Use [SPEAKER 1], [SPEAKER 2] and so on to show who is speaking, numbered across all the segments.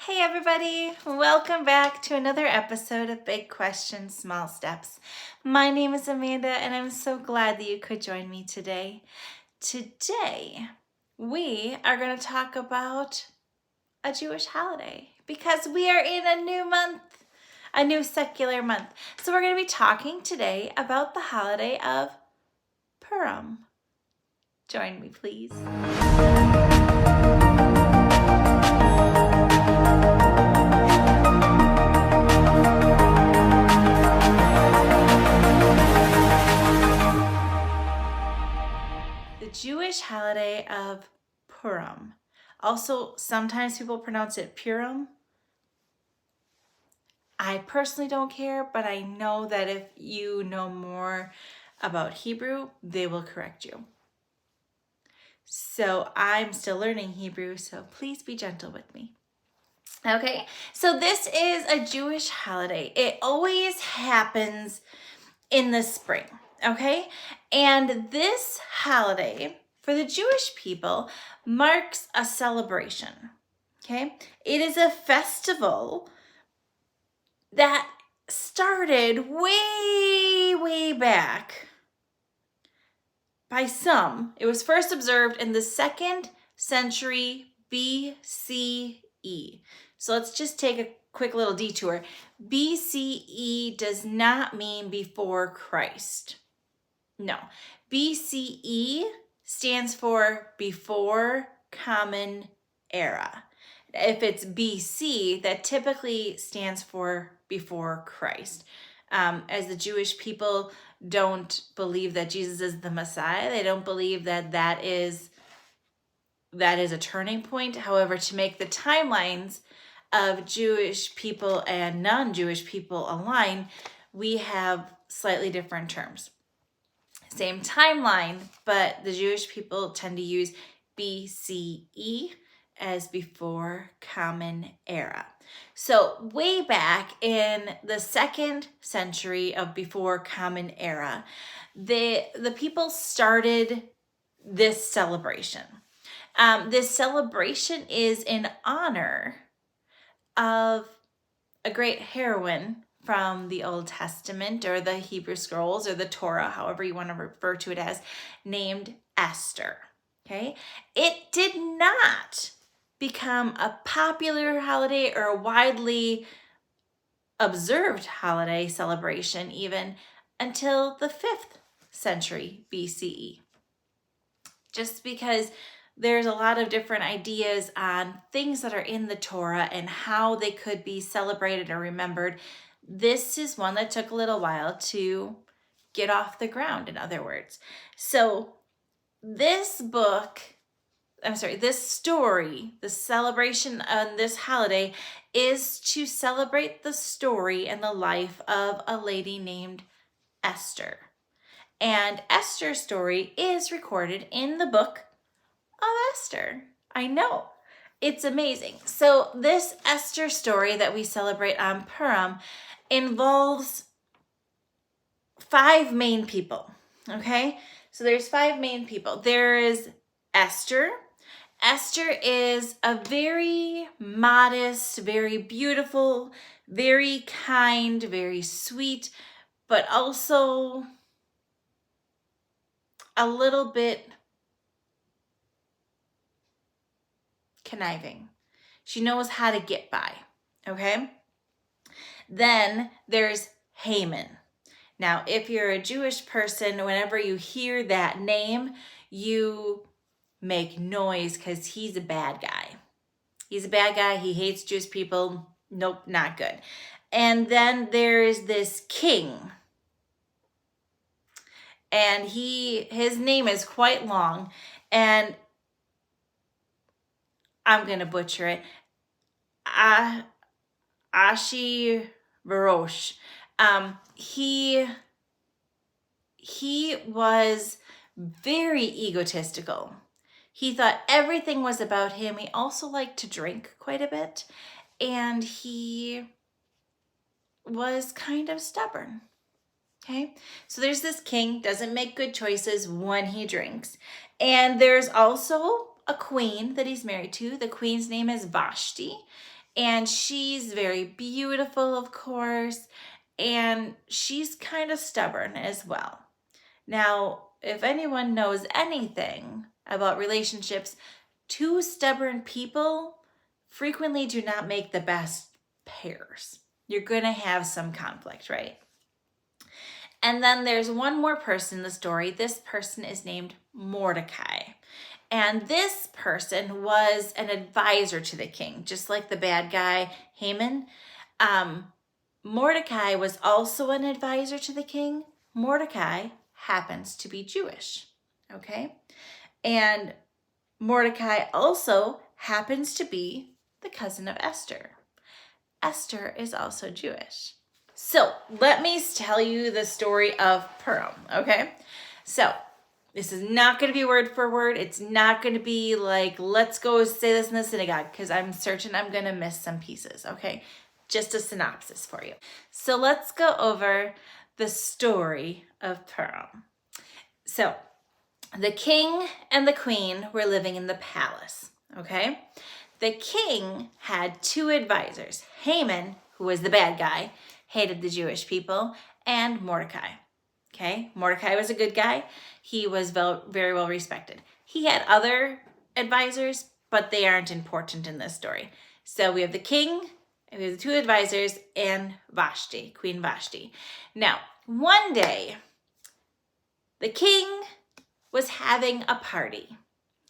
[SPEAKER 1] Hey everybody, welcome back to another episode of Big Questions, Small Steps. My name is Amanda and I'm so glad that you could join me today. Today, we are going to talk about a Jewish holiday because we are in a new month, a new secular month. So we're going to be talking today about the holiday of Purim. Join me, please. The Jewish holiday of Purim. Also, sometimes people pronounce it Purim. I personally don't care, but I know that if you know more about Hebrew, they will correct you. So I'm still learning Hebrew, so please be gentle with me. Okay, so this is a Jewish holiday. It always happens in the spring, okay? And this holiday for the Jewish people marks a celebration, okay? It is a festival that started way back by some. It was first observed in the 2nd century BCE. So let's just take a quick little detour. BCE does not mean before Christ. No. BCE stands for before Common Era. If it's BC, that typically stands for before Christ. As the Jewish people don't believe that Jesus is the Messiah, they don't believe that is a turning point. However, to make the timelines of Jewish people and non-Jewish people align, we have slightly different terms. Same timeline, but the Jewish people tend to use BCE as before Common Era. So way back in the 2nd century of before Common Era, the people started this celebration. This celebration is in honor of a great heroine from the Old Testament or the Hebrew Scrolls or the Torah, however you want to refer to it as, named Esther. Okay? It did not become a popular holiday or a widely observed holiday celebration even until the 5th century BCE. Just because there's a lot of different ideas on things that are in the Torah and how they could be celebrated or remembered. This is one that took a little while to get off the ground, in other words. So this story, the celebration on this holiday is to celebrate the story and the life of a lady named Esther. And Esther's story is recorded in the book of Esther. I know. It's amazing. So this Esther story that we celebrate on Purim involves 5 main people. Okay? So there's 5 main people. There is Esther. Esther is a very modest, very beautiful, very kind, very sweet, but also a little bit conniving. She knows how to get by, okay? Then there's Haman. Now, if you're a Jewish person, whenever you hear that name, you make noise because he's a bad guy. He's a bad guy. He hates Jewish people. Nope, not good. And then there's this king. And his name is quite long. And I'm going to butcher it. Ahasuerus. He was very egotistical. He thought everything was about him. He also liked to drink quite a bit. And he was kind of stubborn. Okay, so there's this king, doesn't make good choices when he drinks. And there's also a queen that he's married to. The queen's name is Vashti. And she's very beautiful, of course, and she's kind of stubborn as well. Now, if anyone knows anything about relationships, two stubborn people frequently do not make the best pairs. You're going to have some conflict, right? And then there's one more person in the story. This person is named Mordecai. And this person was an advisor to the king, just like the bad guy, Haman. Mordecai was also an advisor to the king. Mordecai happens to be Jewish, okay? And Mordecai also happens to be the cousin of Esther. Esther is also Jewish. So let me tell you the story of Purim, okay? So this is not going to be word for word. It's not going to be like, let's go say this in the synagogue, because I'm certain I'm going to miss some pieces, okay? Just a synopsis for you. So let's go over the story of Purim. So the king and the queen were living in the palace, okay? The king had two advisors, Haman, who was the bad guy, hated the Jewish people, and Mordecai. Okay, Mordecai was a good guy. He was very well respected. He had other advisors, but they aren't important in this story. So we have the king, and we have the two advisors, and Vashti, Queen Vashti. Now, one day, the king was having a party.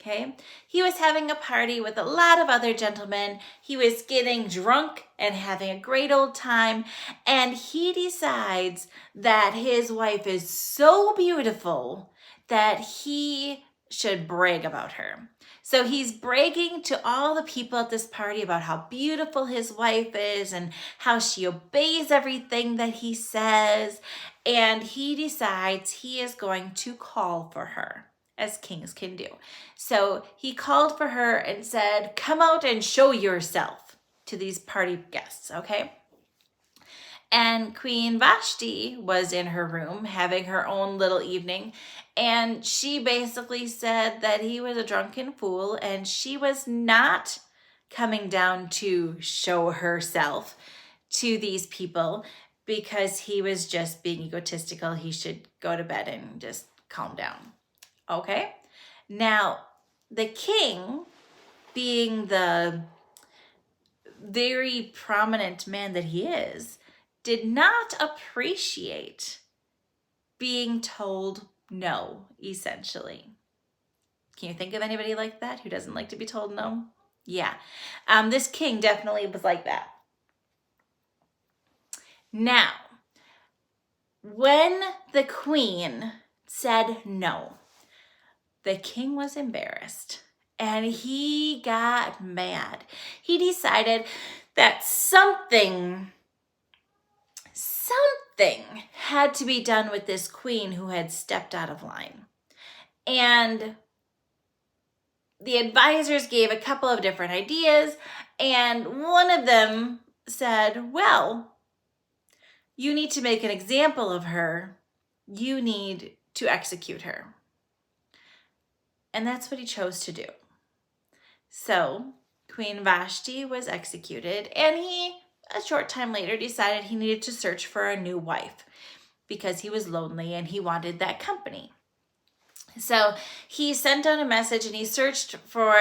[SPEAKER 1] Okay, he was having a party with a lot of other gentlemen. He was getting drunk and having a great old time. And he decides that his wife is so beautiful that he should brag about her. So he's bragging to all the people at this party about how beautiful his wife is and how she obeys everything that he says. And he decides he is going to call for her, as kings can do. So he called for her and said, come out and show yourself to these party guests, okay? And Queen Vashti was in her room having her own little evening, and she basically said that he was a drunken fool and she was not coming down to show herself to these people because he was just being egotistical. He should go to bed and just calm down. Okay, now the king, being the very prominent man that he is, did not appreciate being told no, essentially. Can you think of anybody like that who doesn't like to be told no? Yeah, this king definitely was like that. Now, when the queen said no, the king was embarrassed and he got mad. He decided that something had to be done with this queen who had stepped out of line. And the advisors gave a couple of different ideas, and one of them said, well, you need to make an example of her. You need to execute her. And that's what he chose to do. So Queen Vashti was executed, and he, a short time later, decided he needed to search for a new wife because he was lonely and he wanted that company. So he sent out a message and he searched for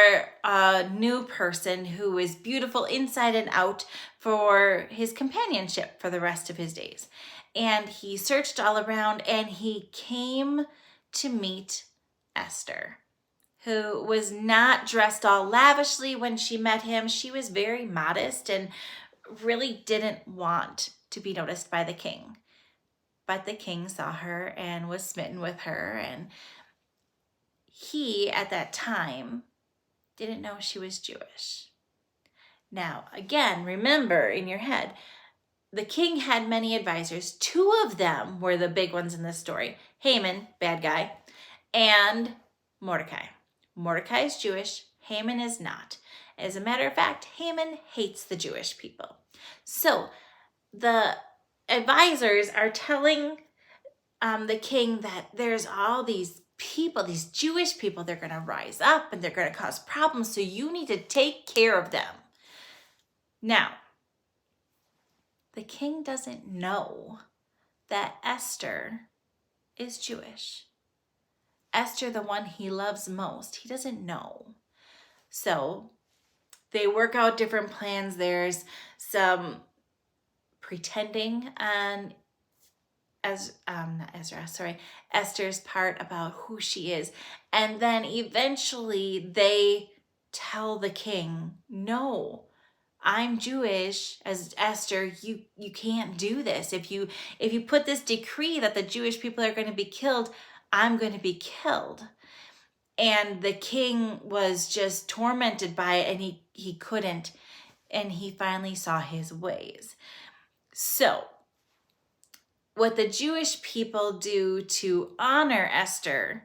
[SPEAKER 1] a new person who was beautiful inside and out for his companionship for the rest of his days. And he searched all around and he came to meet Esther, who was not dressed all lavishly when she met him. She was very modest and really didn't want to be noticed by the king. But the king saw her and was smitten with her, and he, at that time, didn't know she was Jewish. Now, again, remember in your head, the king had many advisors. Two of them were the big ones in this story. Haman, bad guy, and Mordecai. Mordecai is Jewish. Haman is not. As a matter of fact, Haman hates the Jewish people. So the advisors are telling the king that there's all these people, these Jewish people, they're going to rise up and they're going to cause problems, so you need to take care of them. Now, the king doesn't know that Esther is Jewish. Esther, the one he loves most, he doesn't know. So they work out different plans. There's some pretending on Esther's part about who she is. And then eventually they tell the king, no, I'm Jewish. As Esther, you can't do this. If you put this decree that the Jewish people are going to be killed, I'm going to be killed. And the king was just tormented by it, and he couldn't, and he finally saw his ways. So what the Jewish people do to honor Esther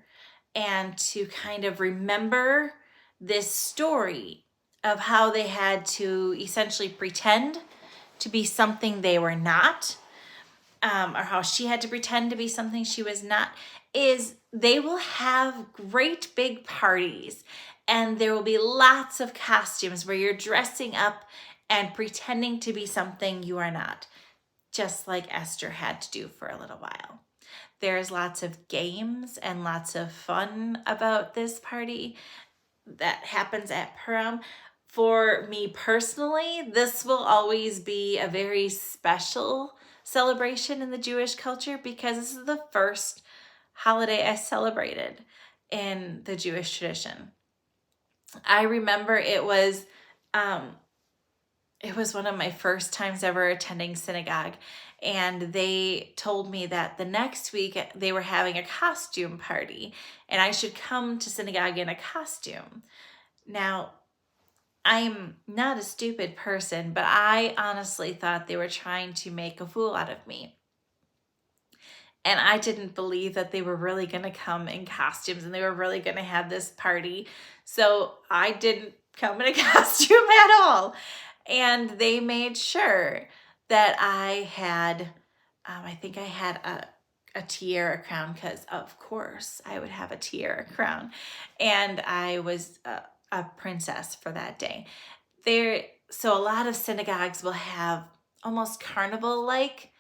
[SPEAKER 1] and to kind of remember this story of how they had to essentially pretend to be something they were not, or how she had to pretend to be something she was not, is they will have great big parties, and there will be lots of costumes where you're dressing up and pretending to be something you are not, just like Esther had to do for a little while. There's lots of games and lots of fun about this party that happens at Purim. For me personally, this will always be a very special celebration in the Jewish culture because this is the first holiday I celebrated in the Jewish tradition. I remember it was one of my first times ever attending synagogue, and they told me that the next week they were having a costume party and I should come to synagogue in a costume. Now, I'm not a stupid person, but I honestly thought they were trying to make a fool out of me. And I didn't believe that they were really going to come in costumes and they were really going to have this party. So I didn't come in a costume at all. And they made sure that I had, I think I had a tiara crown, because of course I would have a tiara crown. And I was a princess for that day. So a lot of synagogues will have almost carnival-like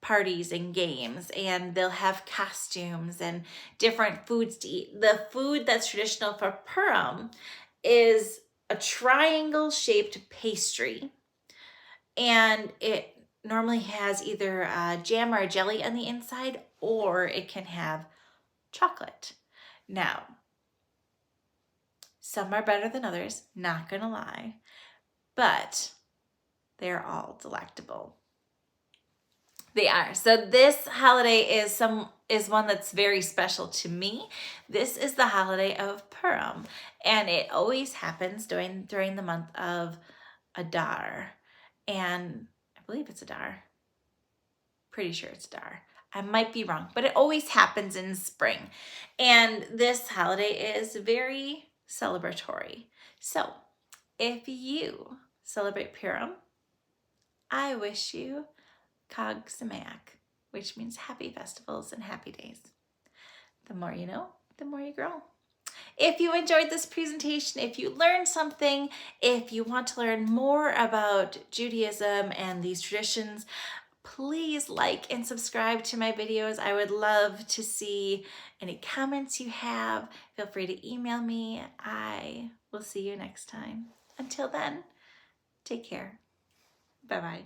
[SPEAKER 1] parties and games, and they'll have costumes and different foods to eat. The food that's traditional for Purim is a triangle-shaped pastry, and it normally has either a jam or a jelly on the inside, or it can have chocolate. Now, some are better than others, not gonna lie, but they're all delectable. They are. So this holiday is one that's very special to me. This is the holiday of Purim, and it always happens during the month of Adar, and I believe it's Adar. Pretty sure it's Adar. I might be wrong, but it always happens in spring, and this holiday is very celebratory. So if you celebrate Purim, I wish you Chag Sameach, which means happy festivals and happy days. The more you know, the more you grow. If you enjoyed this presentation, if you learned something, if you want to learn more about Judaism and these traditions, please like and subscribe to my videos. I would love to see any comments you have. Feel free to email me. I will see you next time. Until then, take care. Bye-bye.